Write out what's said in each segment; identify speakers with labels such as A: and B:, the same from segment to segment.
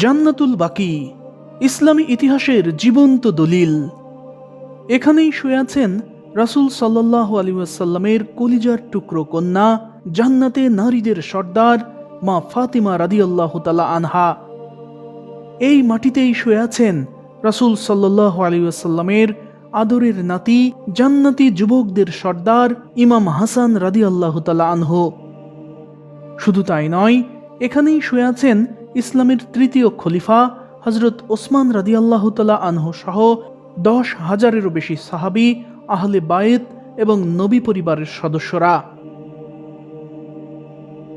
A: জান্নাতুল বাকি, ইসলামী ইতিহাসের জীবন্ত দলিল। এখানেই শুয়ে আছেন রাসূল সাল্লাল্লাহু আলাইহি ওয়াসাল্লামের কলিজার টুকরো কন্যা, জান্নাতে নারীদের সর্দার মা ফাতিমা রাদিয়াল্লাহু তাআলা আনহা। এই মাটিতেই শুয়ে আছেন রাসূল সাল্লাল্লাহু আলাইহি ওয়াসাল্লামের আদরের নাতি, জান্নাতি যুবকদের সর্দার ইমাম হাসান রাদিয়াল্লাহু তাআলা আনহু। শুধু তাই নয়, এখানেই শুয়ে আছেন ইসলামের তৃতীয় খলিফা হযরত ওসমান রাদিয়াল্লাহু তাআলা আনহু সহ 10,000-এরও বেশি সাহাবী, আহলে বায়েত এবং নবী পরিবারের সদস্যরা।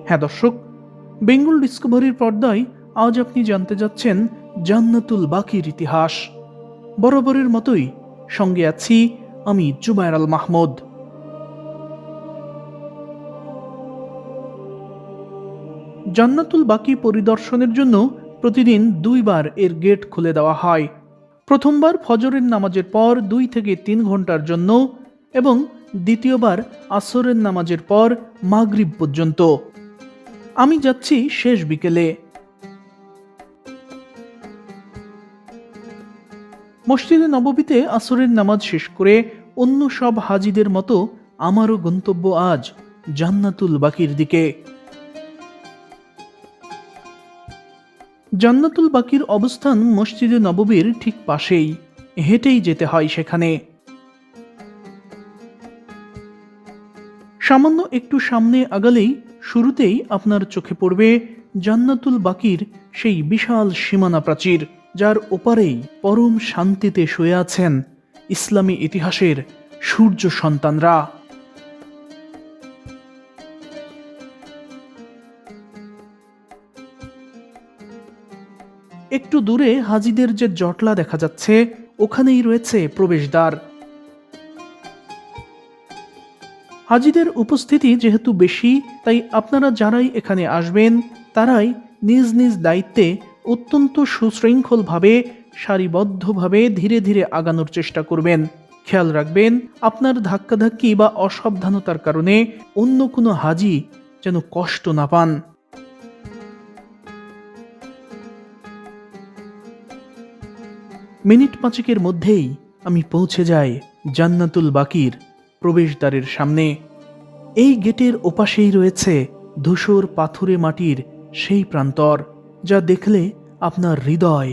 A: হ্যাঁ দর্শক, বেঙ্গল ডিসকভারির পর্দায় আজ আপনি জানতে যাচ্ছেন জান্নাতুল বাকির ইতিহাস। বরাবরের মতোই সঙ্গে আছি আমি জুবায়ের আল মাহমুদ। জান্নাতুল বাকি পরিদর্শনের জন্য প্রতিদিন 2 বার এর গেট খুলে দেওয়া হয়। প্রথমবার ফজরের নামাজের পর 2 থেকে 3 ঘন্টার জন্য এবং দ্বিতীয়বার আসরের নামাজের পর মাগরিব পর্যন্ত। আমি যাচ্ছি শেষ বিকেলে। মসজিদে নববীতে আসরের নামাজ শেষ করে অন্য সব হাজিদের মতো আমারও গন্তব্য আজ জান্নাতুল বাকির দিকে। জান্নাতুল বাকির অবস্থান মসজিদে নববীর ঠিক পাশেই, হেঁটেই যেতে হয় সেখানে। সামান্য একটু সামনে আগালেই শুরুতেই আপনার চোখে পড়বে জান্নাতুল বাকির সেই বিশাল সীমানা প্রাচীর, যার ওপারেই পরম শান্তিতে শুয়ে আছেন ইসলামী ইতিহাসের সূর্য সন্তানরা। একটু দূরে হাজিদের যে জটলা দেখা যাচ্ছে, ওখানেই রয়েছে প্রবেশদ্বার। হাজিদের উপস্থিতি যেহেতু বেশি, তাই আপনারা যারাই এখানে আসবেন তারাই নিজ নিজ দায়িত্বে অত্যন্ত সুশৃঙ্খলভাবে, সারিবদ্ধভাবে ধীরে ধীরে আগানোর চেষ্টা করবেন। খেয়াল রাখবেন আপনার ধাক্কাধাক্কি বা অসাবধানতার কারণে অন্য কোনো হাজি যেন কষ্ট না পান। মিনিট 5-এর মধ্যেই আমি পৌঁছে যাই জান্নাতুল বাকির প্রবেশদ্বারের সামনে। এই গেটের ওপাশেই রয়েছে ধূসর পাথুরে মাটির সেই প্রান্তর, যা দেখলে আপনার হৃদয়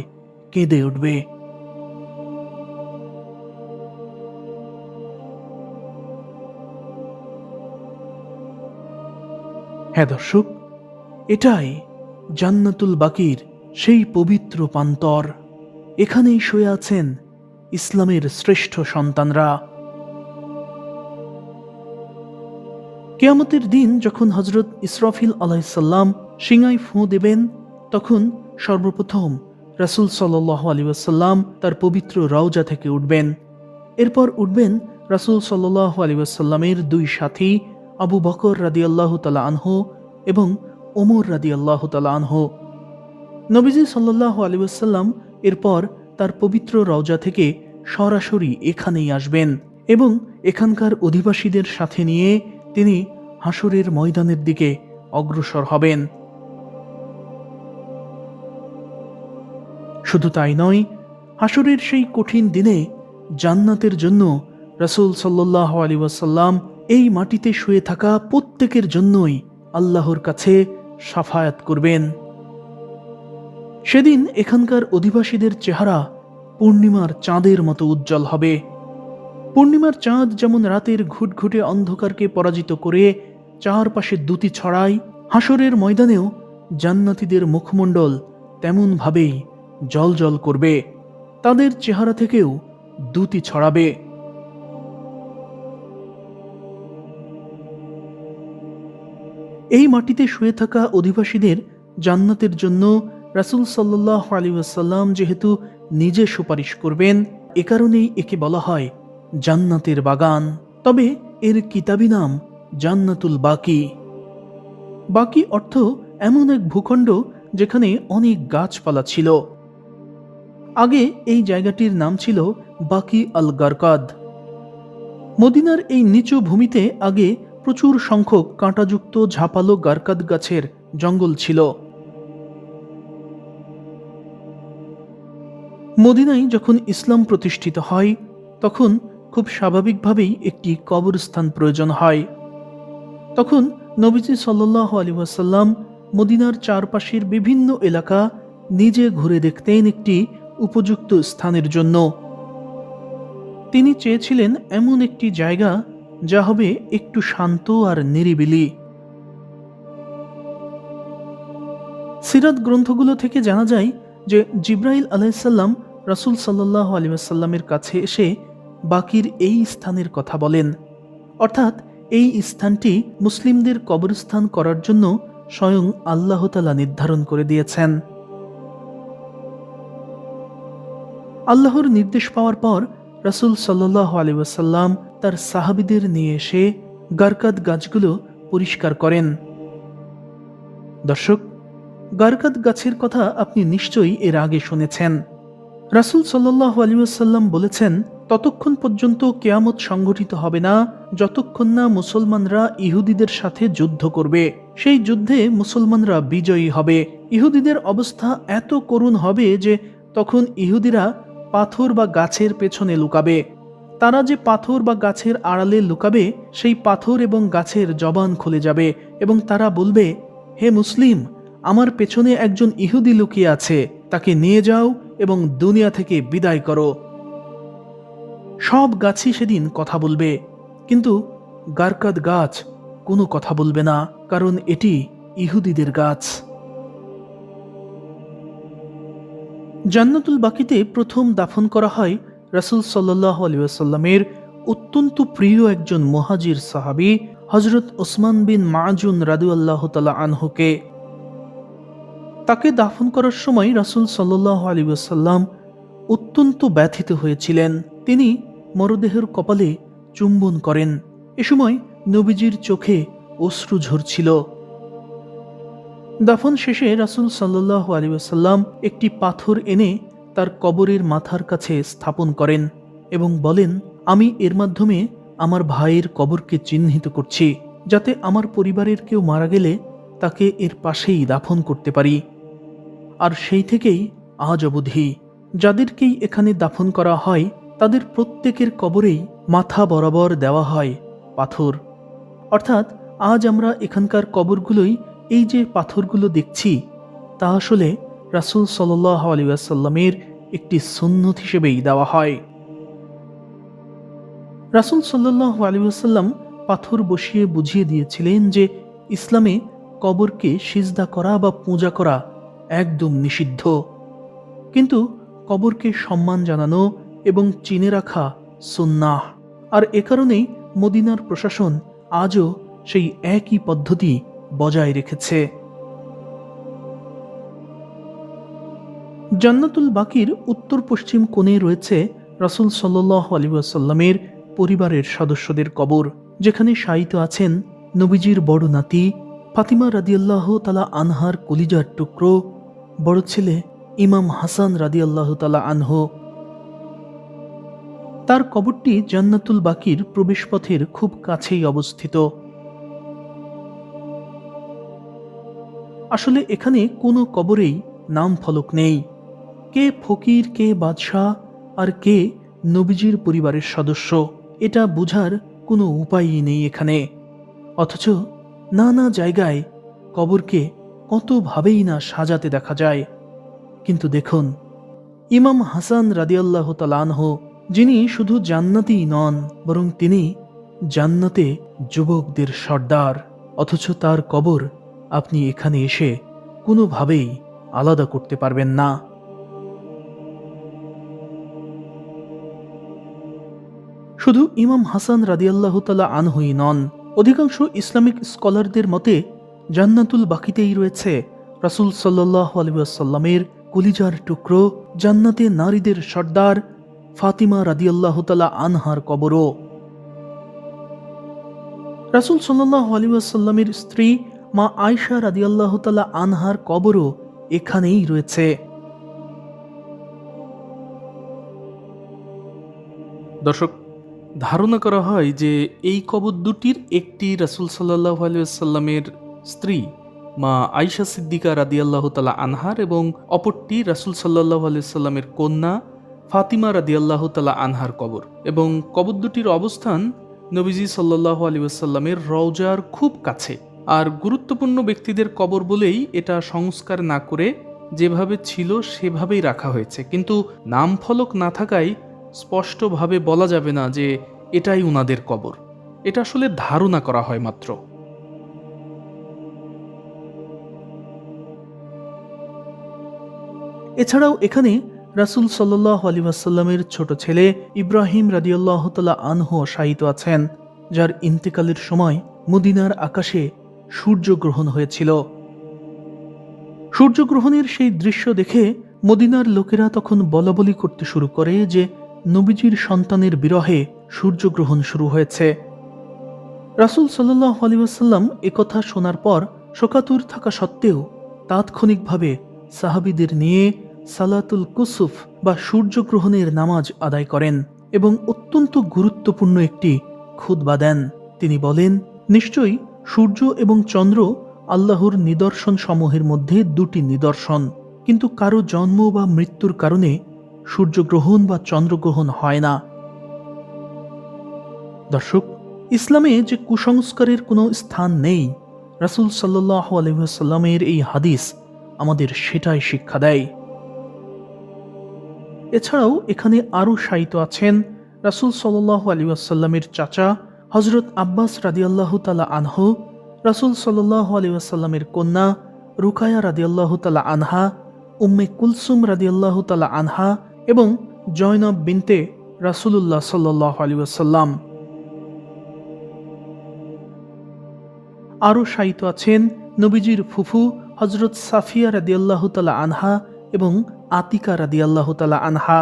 A: কেঁদে উঠবে। হ্যাঁ দর্শক, এটাই জান্নাতুল বাকির সেই পবিত্র প্রান্তর। এখানেই শুয়ে আছেন ইসলামের শ্রেষ্ঠ সন্তানরা। কিয়ামতের দিন যখন হযরত ইসরাফিল আলাইহিস সালাম শিঙায় ফুঁ দেবেন, তখন সর্বপ্রথম রাসূল সাল্লাল্লাহু আলাইহি ওয়াসাল্লাম তার পবিত্র রওজা থেকে উঠবেন। এরপর উঠবেন রাসূল সাল্লাল্লাহু আলাইহি ওয়াসাল্লামের 2 সাথী আবু বকর রাদিয়াল্লাহু তাআলা আনহু এবং ওমর রাদিয়াল্লাহু তাআলা আনহু। নবীজি সাল্লাল্লাহু আলাইহি ওয়াসাল্লাম এরপর তার পবিত্র রওজা থেকে সরাসরি এখানেই আসবেন এবং এখানকার অধিবাসীদের সাথে নিয়ে তিনি হাসরের ময়দানের দিকে অগ্রসর হবেন। শুধু তাই নয়, হাসরের সেই কঠিন দিনে জান্নাতের জন্য রাসূল সাল্লাল্লাহু আলাইহি ওয়াসাল্লাম এই মাটিতে শুয়ে থাকা প্রত্যেকের জন্যই আল্লাহর কাছে শাফায়াত করবেন। সেদিন এখানকার অধিবাসীদের চেহারা পূর্ণিমার চাঁদের মতো উজ্জ্বল হবে। পূর্ণিমার চাঁদ যেমন রাতের ঘুটঘুটে অন্ধকারকে পরাজিত করে চারপাশে দ্যুতি ছড়ায়, হাসরের ময়দানেও জান্নাতীদের মুখমণ্ডল তেমন ভাবেই জ্বলজ্বল করবে। তাদের চেহারা থেকেও দ্যুতি ছড়াবে। এই মাটিতে শুয়ে থাকা অধিবাসীদের জান্নাতের জন্য রাসূল সাল্লাল্লাহু আলাইহি ওয়াসাল্লাম যেহেতু নিজে সুপারিশ করবেন, এ কারণেই একে বলা হয় জান্নাতের বাগান। তবে এর কিতাবি নাম জান্নাতুল বাকি। বাকি অর্থ এমন এক ভূখণ্ড যেখানে অনেক গাছপালা ছিল। আগে এই জায়গাটির নাম ছিল বাকি আল গারকাদ। মদিনার এই নিচু ভূমিতে আগে প্রচুর সংখ্যক কাঁটাযুক্ত ঝাপালো গারকাদ গাছের জঙ্গল ছিল। মদিনায় যখন ইসলাম প্রতিষ্ঠিত হয় তখন খুব স্বাভাবিকভাবেই একটি কবরস্থান প্রয়োজন হয়। তখন নবীজি সাল্লাল্লাহু আলাইহি ওয়াসাল্লাম মদিনার চারপাশের বিভিন্ন এলাকা নিজে ঘুরে দেখতেন একটি উপযুক্ত স্থানের জন্য। তিনি চেয়েছিলেন এমন একটি জায়গা যা হবে একটু শান্ত আর নিরিবিলি। সিরাত গ্রন্থগুলো থেকে জানা যায় যে জিব্রাইল আলাইহিসসালাম রাসূল সাল্লাল্লাহু আলাইহি ওয়াসাল্লামের কাছে এসে বাকির এই স্থানের কথা বলেন, অর্থাৎ এই স্থানটি মুসলিমদের কবরস্থান করার জন্য স্বয়ং আল্লাহ তাআলা নির্ধারণ করে দিয়েছেন। আল্লাহর নির্দেশ পাওয়ার পর রাসূল সাল্লাল্লাহু আলাইহি ওয়াসাল্লাম তার সাহাবীদের নিয়ে এসে গারকাদ গাছগুলো পরিষ্কার করেন। দর্শক, গারকাদ গাছের কথা আপনি নিশ্চয়ই এর আগে শুনেছেন। রাসূল সাল্লাল্লাহু আলাইহি ওয়াসাল্লাম বলেছেন, ততক্ষণ পর্যন্ত কিয়ামত সংঘটিত হবে না যতক্ষণ না মুসলমানরা ইহুদিদের সাথে যুদ্ধ করবে। সেই যুদ্ধে মুসলমানরা বিজয়ী হবে। ইহুদিদের অবস্থা এত করুণ হবে যে তখন ইহুদিরা পাথর বা গাছের পেছনে লুকাবে। তারা যে পাথর বা গাছের আড়ালে লুকাবে সেই পাথর এবং গাছের জবান খুলে যাবে এবং তারা বলবে, হে মুসলিম, আমার পেছনে একজন ইহুদি লুকিয়ে আছে, তাকে নিয়ে যাও এবং দুনিয়া থেকে বিদায় করো। সব গাছই সেদিন কথা বলবে, কিন্তু গারকাদ গাছ কোনো কথা বলবে না, কারণ এটি ইহুদিদের গাছ। জান্নাতুল বাকিতে প্রথম দাফন করা হয় রাসূল সাল্লাল্লাহু আলাইহি ওয়াসাল্লামের অত্যন্ত প্রিয় একজন মুহাজির সাহাবী হযরত ওসমান বিন মাযুন রাদিয়াল্লাহু তাআলা আনহুকে। তাকে দাফন করার সময় রাসূল সাল্লাল্লাহু আলাইহি ওয়াসাল্লাম অত্যন্ত ব্যথিত হয়েছিলেন। তিনি মরদেহের কপালে চুম্বন করেন। এ সময় নবীজির চোখে অশ্রু ঝরছিল। দাফন শেষে রাসূল সাল্লাল্লাহু আলাইহি ওয়াসাল্লাম একটি পাথর এনে তার কবরের মাথার কাছে স্থাপন করেন এবং বলেন, আমি এর মাধ্যমে আমার ভাইয়ের কবরকে চিহ্নিত করছি, যাতে আমার পরিবারের কেউ মারা গেলে তাকে এর পাশেই দাফন করতে পারি। আর সেই থেকেই আজ অবধি যাদেরকেই এখানে দাফন করা হয় তাদের প্রত্যেকের কবরেই মাথা বরাবর দেওয়া হয় পাথর। অর্থাৎ আজ আমরা এখানকার কবরগুলোই এই যে পাথরগুলো দেখছি তা আসলে রাসূল সাল্লাল্লাহু আলাইহি ওয়াসাল্লামের একটি সুন্নত হিসেবেই দেওয়া হয়। রাসূল সাল্লাল্লাহু আলাইহি ওয়াসাল্লাম পাথর বসিয়ে বুঝিয়ে দিয়েছিলেন যে ইসলামে কবরকে সিজদা করা বা পূজা করা একদম নিষিদ্ধ, কিন্তু কবরকে সম্মান জানানো এবং চিনে রাখা সুন্নাহ। আর এ কারণেই মদিনার প্রশাসন আজও সেই একই পদ্ধতি বজায় রেখেছে। জান্নাতুল বাকির উত্তর পশ্চিম কোণে রয়েছে রাসূল সাল্লাল্লাহু আলাইহি ওয়াসাল্লামের পরিবারের সদস্যদের কবর, যেখানে শায়িত আছেন নবীজির বড় নাতি ফাতিমা রাদিয়াল্লাহু তাআলা আনহার কলিজার টুকরো বড় ছেলে ইমাম হাসান রাদিয়াল্লাহু তাআলা আনহু। তার কবরটি জান্নাতুল বাকির প্রবেশপথের খুব কাছেই অবস্থিত। আসলে এখানে কোনো কবরেই নাম ফলক নেই, কে ফকির, কে বাদশাহ আর কে নবীজির পরিবারের সদস্য এটা বোঝার কোনো উপায়ই নেই এখানে। অথচ নানা জায়গায় কবরকে কতভাবেই না সাজাতে দেখা যায়। কিন্তু দেখুন, ইমাম হাসান রাদিয়াল্লাহু তাআলা আনহু, যিনি শুধু জান্নাতীই নন বরং তিনি জান্নাতে যুবকদের সর্দার, অথচ তার কবর আপনি এখানে এসে কোনোভাবেই আলাদা করতে পারবেন না। শুধু ইমাম হাসান রাদিয়াল্লাহু তাআলা আনহুই নন, অধিকাংশ ইসলামিক স্কলারদের মতে জান্নাতুল বাকিতেই রয়েছে রাসূল সাল্লাল্লাহু আলাইহি ওয়াসাল্লামের কলিজার টুকরো জান্নাতে নারীদের সর্দার ফাতিমা রাদিয়াল্লাহু তাআলা আনহার কবরও। রাসূল সাল্লাল্লাহু আলাইহি ওয়াসাল্লামের স্ত্রী মা আয়েশা রাদিয়াল্লাহু তাআলা আনহার কবরও এখানেই রয়েছে। দর্শক, ধারণা করা হয় যে এই কবর দুটির একটি রাসূল সাল্লাল্লাহু আলাইহি ওয়াসাল্লামের স্ত্রী মা আয়েশা সিদ্দিকা রাদিয়াল্লাহু তাআলা আনহার এবং অপরটি রাসূল সাল্লাল্লাহু আলাইহি ওয়াসাল্লামের কন্যা ফাতিমা রাদিয়াল্লাহু তাআলা আনহার কবর, এবং কবর দুটির অবস্থান নবীজি সাল্লাল্লাহু আলাইহি ওয়াসাল্লামের রওজার খুব কাছে। আর গুরুত্বপূর্ণ ব্যক্তিদের কবর বলেই এটা সংস্কার না করে যেভাবে ছিল সেভাবেই রাখা হয়েছে, কিন্তু নাম ফলক না থাকায় স্পষ্টভাবে বলা যাবে না যে এটাই উনাদের কবর। এটা আসলে ধারণা করা হয় মাত্র। এছাড়াও এখানে রাসূল সাল্লাল্লাহু আলাইহি ওয়াসাল্লামের ছোট ছেলে ইব্রাহিম রাদিয়াল্লাহু তাআলা আনহু শায়িত আছেন, যার ইন্তেকালের সময় মদিনার আকাশে সূর্যগ্রহণ হয়েছিল। সূর্যগ্রহণের সেই দৃশ্য দেখে মদিনার লোকেরা তখন বলাবলি করতে শুরু করে যে নবীজির সন্তানের বিরহে সূর্যগ্রহণ শুরু হয়েছে। রাসূল সাল্লাল্লাহু আলাইহি ওয়াসাল্লাম একথা শোনার পর শোকাতুর থাকা সত্ত্বেও তাৎক্ষণিকভাবে সাহাবীদের নিয়ে সালাতুল কুসুফ বা সূর্যগ্রহণের নামাজ আদায় করেন এবং অত্যন্ত গুরুত্বপূর্ণ একটি খুতবা দেন। তিনি বলেন, নিশ্চয়ই সূর্য এবং চন্দ্র আল্লাহর নিদর্শন সমূহের মধ্যে দুটি নিদর্শন, কিন্তু কারো জন্ম বা মৃত্যুর কারণে সূর্যগ্রহণ বা চন্দ্রগ্রহণ হয় না। দর্শক, ইসলামে যে কুসংস্কারের কোনো স্থান নেই, রাসূল সাল্লাল্লাহু আলাইহি ওয়াসাল্লামের এই হাদিস আমাদের সেটাই শিক্ষা দেয়। এছাড়াও এখানে আরও শায়িত আছেন রাসূল সাল্লাল্লাহু আলাইহি ওয়াসাল্লামের চাচা হযরত আব্বাস রাদিয়াল্লাহু তাআলা আনহু, রাসূল সাল্লাল্লাহু আলাইহি ওয়াসাল্লামের কন্যা রুকায়া রাদিয়াল্লাহু তাআলা আনহা, উম্মে কুলসুম রাদিয়াল্লাহু তাআলা আনহা এবং জয়নব বিনতে রাসূলুল্লাহ সাল্লাল্লাহু আলাইহি ওয়াসাল্লাম। আরও শায়িত আছেন নবীজির ফুফু হযরত সাফিয়া রাদিয়াল্লাহু তাআলা আনহা এবং আতিকা রাদিয়াল্লাহু তাআলা আনহা।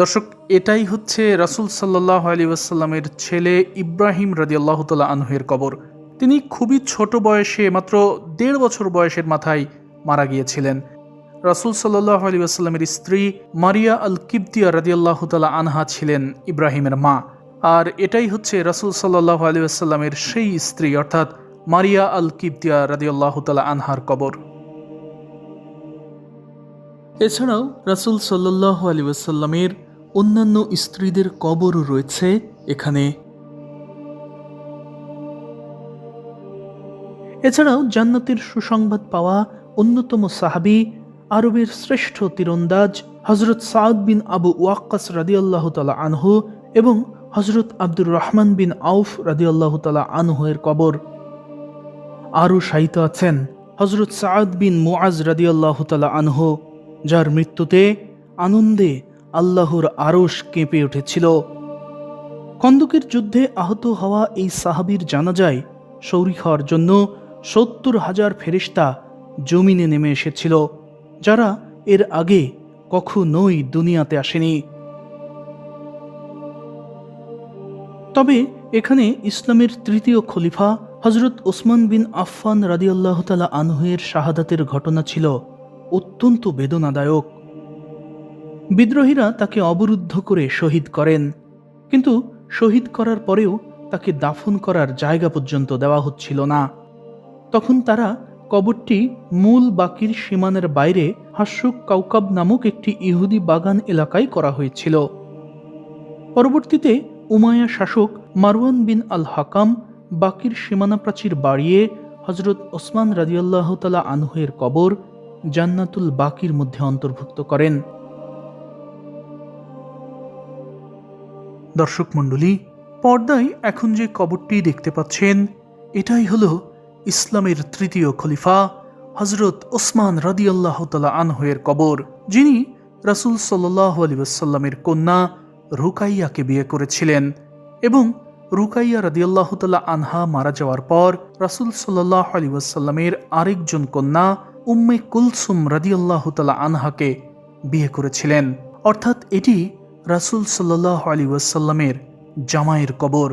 A: দর্শক, এটাই হচ্ছে রাসূল সাল্লাল্লাহু আলাইহি ওয়াসাল্লামের ছেলে ইব্রাহিম রাদিয়াল্লাহু তাআলা আনহুর কবর। তিনি খুবই ছোট বয়সে, মাত্র 1.5 বছর বয়সের মাথায় মারা গিয়েছিলেন। রাসূল সাল্লাল্লাহু আলাইহি ওয়াসাল্লামের স্ত্রী মারিয়া আল কিবতিয়া রাদিয়াল্লাহু তাআলা আনহা ছিলেন ইব্রাহিমের মা। আর এটাই হচ্ছে রাসূল সাল্লাল্লাহু আলাইহি ওয়াসাল্লামের সেই স্ত্রী, অর্থাৎ মারিয়া আল কিবতিয়া রাদিয়াল্লাহু তাআলা আনহার কবর। এছাড়াও রাসূল সাল্লাল্লাহু আলাইহি ওয়াসাল্লামের অন্যান্য স্ত্রীদের কবরও রয়েছে এখানে। এছাড়াও জান্নাতের সুসংবাদ পাওয়া অন্যতম সাহাবী, আরবের শ্রেষ্ঠ তীরন্দাজ হযরত সাদ বিন আবু ওয়াক্কাস রাদিয়াল্লাহু তাআলা আনহু এবং হযরত আব্দুর রহমান বিন আউফ রাদিয়াল্লাহু তাআলা আনহু এর কবর। আরও শায়িত আছেন হযরত সাদ বিন মুআজ রাদিয়াল্লাহু তাআলা আনহু, যার মৃত্যুতে আনন্দে আল্লাহর আরশ কেঁপে উঠেছিল। খন্দকের যুদ্ধে আহত হওয়া এই সাহাবীর জানাজায় শরীক হওয়ার জন্য 70,000 ফেরেশতা জমিনে নেমে এসেছিল, যারা এর আগে কখনোই দুনিয়াতে আসেনি। তবে এখানে ইসলামের তৃতীয় খলিফা হযরত ওসমান বিন আফফান রাদিয়াল্লাহু তাআলা আনহুর শাহাদাতের ঘটনা ছিল অত্যন্ত বেদনাদায়ক। বিদ্রোহীরা তাকে অবরুদ্ধ করে শহীদ করেন, কিন্তু শহীদ করার পরেও তাকে দাফন করার জায়গা পর্যন্ত দেওয়া হচ্ছিল না। তখন তারা কবরটি মূল বাকির সীমানার বাইরে হাসুক কাউকাব নামক একটি ইহুদি বাগান এলাকায় করা হয়েছিল। পরবর্তীতে উমাইয়া শাসক মারওয়ান বিন আল হাকাম বাকির সীমানা প্রাচীর বাড়িয়ে হযরত ওসমান রাদিয়াল্লাহু তাআলা আনহুর কবর জান্নাতুল বাকির মধ্যে অন্তর্ভুক্ত করেন। দর্শক মণ্ডলী, পর্দায় এখন যে কবরটি দেখতে পাচ্ছেন, এটাই হলো ইসলামের তৃতীয় খলিফা হযরত ওসমান রাদিয়াল্লাহু তাআলা আনহুর কবর, যিনি রাসূল সাল্লাল্লাহু আলাইহি ওয়াসাল্লামের কন্যা রুকাইয়াকে বিয়ে করেছিলেন। এবং রুকাইয়া রাদিয়াল্লাহু তাআলা আনহা মারা যাওয়ার পর রাসূল সাল্লাল্লাহু আলাইহি ওয়াসাল্লামের আরেকজন কন্যা উম্মে কুলসুম রাদিয়াল্লাহু তাআলা আনহাকে বিয়ে করেছিলেন। অর্থাৎ এটি রাসূল সাল্লাল্লাহু আলাইহি ওয়াসাল্লামের জামাইয়ের কবর।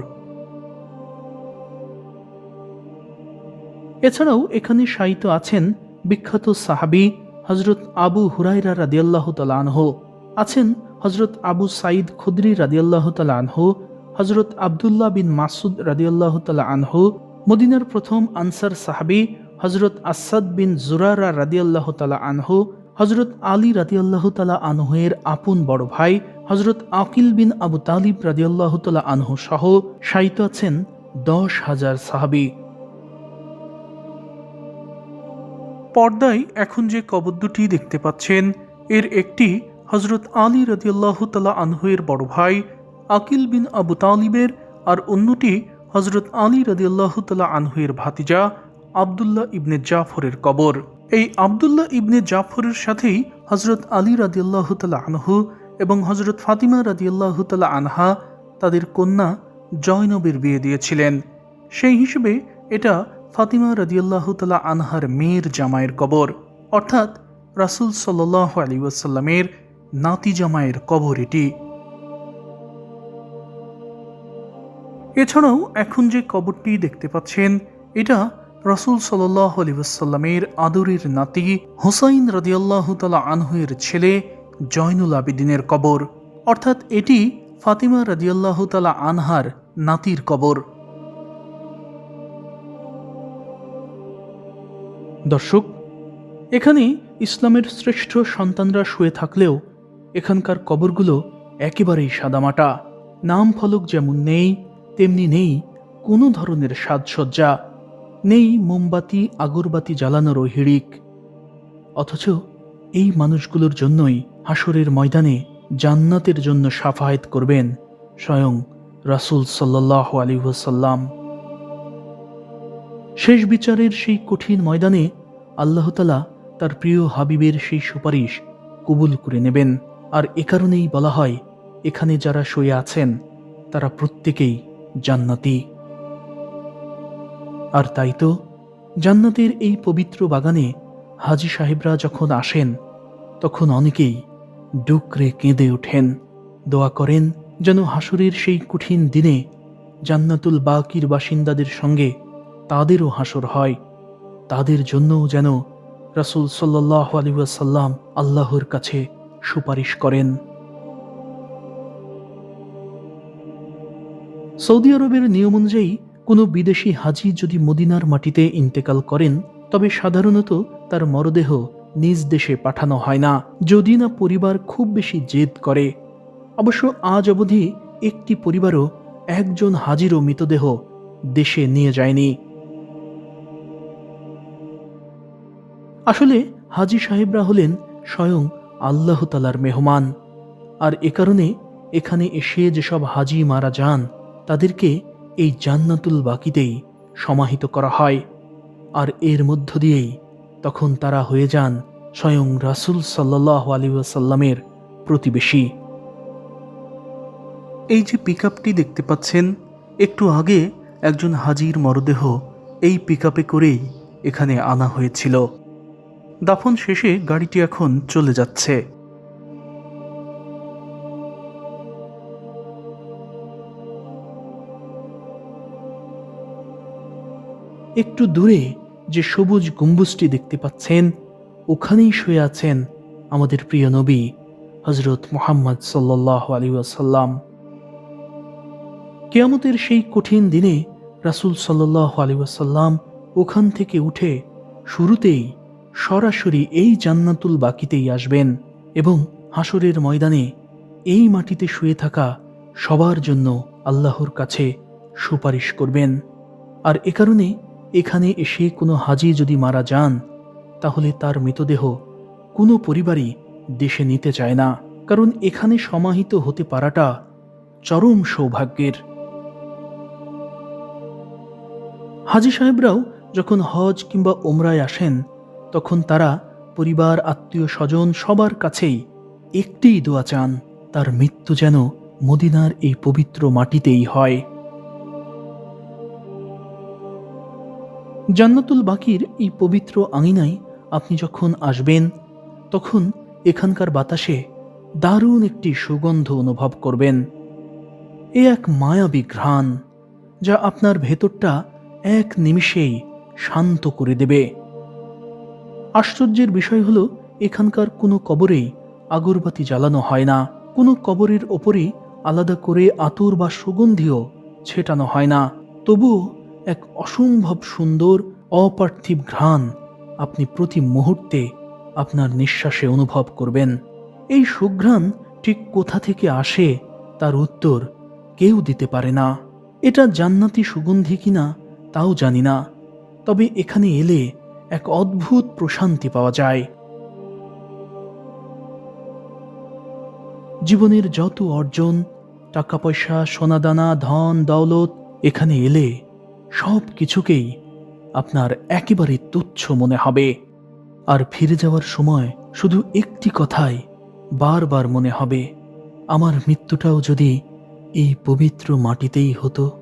A: এছাড়াও এখানে শায়িত আছেন বিখ্যাত সাহাবী হযরত আবু হুরায়রা রাদিয়াল্লাহু তাআলা আনহু, আছেন হযরত আবু সাঈদ খুদরি রাদিয়াল্লাহু তাআলা আনহু, হযরত আব্দুল্লাহ বিন মাসউদ রাদিয়াল্লাহু তাআলা আনহু, মদিনার প্রথম আনসার সাহাবী হযরত আসাদ বিন জুরারা রাদিয়াল্লাহু তাআলা আনহু, হজরত আলী রাদিয়াল্লাহু তাআলা আনহুয়ের আপন বড় ভাই হজরত আকিল বিন আবু তালিব রাদিয়াল্লাহু তাআলা আনহু সহ শায়িত আছেন 10,000 সাহাবী। পর্দায় এখন যে কবর দুটি দেখতে পাচ্ছেন, এর একটি হজরত আলী রাদিয়াল্লাহু তাআলা আনহুয়ের বড় ভাই আকিল বিন আবু তালিবের, আর অন্যটি হজরত আলী রাদিয়াল্লাহু তাআলা আনহুয়ের ভাতিজা আবদুল্লাহ ইবনে জাফরের কবর। এই আবদুল্লাহ ইবনে জাফরের সাথেই হজরত আলী রাদিয়াল্লাহু তাআলা আনহু এবং হজরত ফাতিমা রাদিয়াল্লাহু তাআলা আনহা তাদের কন্যা জয়নবের বিয়ে দিয়েছিলেন। সেই হিসেবে এটা ফাতিমা রাদিয়াল্লাহু তাআলা আনহার মেয়ের জামাইয়ের কবর, অর্থাৎ রাসূল সাল্লাল্লাহু আলাইহি ওয়াসাল্লামের নাতি জামাইয়ের কবর এটি। এছাড়াও এখন যে কবরটি দেখতে পাচ্ছেন, এটা রাসূল সাল্লাল্লাহু আলাইহি ওয়াসাল্লামের আদরের নাতি হুসাইন রাদিয়াল্লাহু তাআলা আনহুয়ের ছেলে জয়নুল আবেদিনের কবর, অর্থাৎ এটি ফাতিমা রাদিয়াল্লাহু তাআলা আনহার নাতির কবর। দর্শক, এখানে ইসলামের শ্রেষ্ঠ সন্তানরা শুয়ে থাকলেও এখানকার কবরগুলো একেবারেই সাদামাটা। নাম ফলক যেমন নেই, তেমনি নেই কোনো ধরনের সাজসজ্জা, নেই মোমবাতি আগরবাতি জ্বালানোরও হিড়িক। অথচ এই মানুষগুলোর জন্যই হাসরের ময়দানে জান্নাতের জন্য শাফায়েত করবেন স্বয়ং রাসূল সাল্লাল্লাহু আলাইহি ওয়াসাল্লাম। শেষ বিচারের সেই কঠিন ময়দানে আল্লাহ তাআলা তার প্রিয় হাবিবের সেই সুপারিশ কবুল করে নেবেন। আর এ কারণেই বলা হয়, এখানে যারা শুয়ে আছেন তারা প্রত্যেকেই জান্নাতি। আর তাই তো জান্নাতের এই পবিত্র বাগানে হাজী সাহেবরা যখন আসেন, তখন অনেকেই ডুকরে কেঁদে ওঠেন, দোয়া করেন যেন হাসরের সেই কঠিন দিনে জান্নাতুল বাকির বাসিন্দাদের সঙ্গে তাদেরও হাসর হয়, তাদের জন্যও যেন রাসূল সাল্লাল্লাহু আলাইহি ওয়াসাল্লাম আল্লাহর কাছে সুপারিশ করেন। সৌদি আরবের নিয়ম অনুযায়ী কোনো বিদেশি হাজি যদি মদিনার মাটিতে ইন্তেকাল করেন, তবে সাধারণত তার মরদেহ নিজ দেশে পাঠানো হয় না, যদি না পরিবার খুব বেশি জেদ করে। অবশ্য আজ অবধি একটি পরিবারও একজন হাজিরও মৃতদেহ দেশে নিয়ে যায়নি। আসলে হাজি সাহেবরা হলেন স্বয়ং আল্লাহ তাআলার মেহমান, আর এ কারণে এখানে এসে যেসব হাজি মারা যান তাদেরকে এই জান্নাতুল বাকিতেই সমাহিত করা হয়, আর এর মধ্য দিয়েই তখন তারা হয়ে যান স্বয়ং রাসূল সাল্লাল্লাহু আলাইহি ওয়াসাল্লামের প্রতিবেশী। এই যে পিকআপটি দেখতে পাচ্ছেন, একটু আগে একজন হাজির মরদেহ এই পিকআপে করেই এখানে আনা হয়েছিল। দাফন শেষে গাড়িটি এখন চলে যাচ্ছে। একটু দূরে যে সবুজ গম্বুজটি দেখতে পাচ্ছেন, ওখানেই শুয়ে আছেন আমাদের প্রিয় নবী হযরত মুহাম্মদ সাল্লাল্লাহু আলাইহি ওয়াসাল্লাম। কিয়ামতের সেই কঠিন দিনে রাসূল সাল্লাল্লাহু আলাইহি ওয়াসাল্লাম ওখান থেকে উঠে শুরুতেই সরাসরি এই জান্নাতুল বাকিতেই আসবেন এবং হাসরের ময়দানে এই মাটিতে শুয়ে থাকা সবার জন্য আল্লাহর কাছে সুপারিশ করবেন। আর এ কারণে এখানে এসে কোনো হাজি যদি মারা যান, তাহলে তার মৃতদেহ কোনো পরিবারই দেশে নিতে চায় না, কারণ এখানে সমাহিত হতে পারাটা চরম সৌভাগ্যের। হাজি সাহেবরাও যখন হজ কিংবা ওমরায় আসেন, তখন তারা পরিবার, আত্মীয় স্বজন সবার কাছেই একটিই দোয়া চান, তার মৃত্যু যেন মদিনার এই পবিত্র মাটিতেই হয়। জান্নাতুল বাকির এই পবিত্র আঙিনায় আপনি যখন আসবেন, তখন এখানকার বাতাসে দারুণ একটি সুগন্ধ অনুভব করবেন। এ এক মায়াবী ঘ্রাণ, যা আপনার ভেতরটা এক নিমিষেই শান্ত করে দেবে। আশ্চর্যের বিষয় হলো, এখানকার কোনো কবরেই আগরবাতি জ্বালানো হয় না, কোনো কবরের ওপরেই আলাদা করে আতর বা সুগন্ধিও ছেটানো হয় না। তবুও এক অসম্ভব সুন্দর অপার্থিব ঘ্রাণ আপনি প্রতি মুহূর্তে আপনার নিঃশ্বাসে অনুভব করবেন। এই সুঘ্রাণ ঠিক কোথা থেকে আসে তার উত্তর কেউ দিতে পারে না। এটা জান্নাতি সুগন্ধি কিনা তাও জানি না, তবে এখানে এলে এক অদ্ভুত প্রশান্তি পাওয়া যায়। জীবনের যত অর্জন, টাকা পয়সা, সোনাদানা, ধন দৌলত, এখানে এলে সব কিছুকেই আপনার একেবারে তুচ্ছ মনে হবে। আর ফিরে যাওয়ার সময় শুধু একটি কথাই বারবার মনে হবে, আমার মৃত্যুটাও যদি এই পবিত্র মাটিতেই হতো।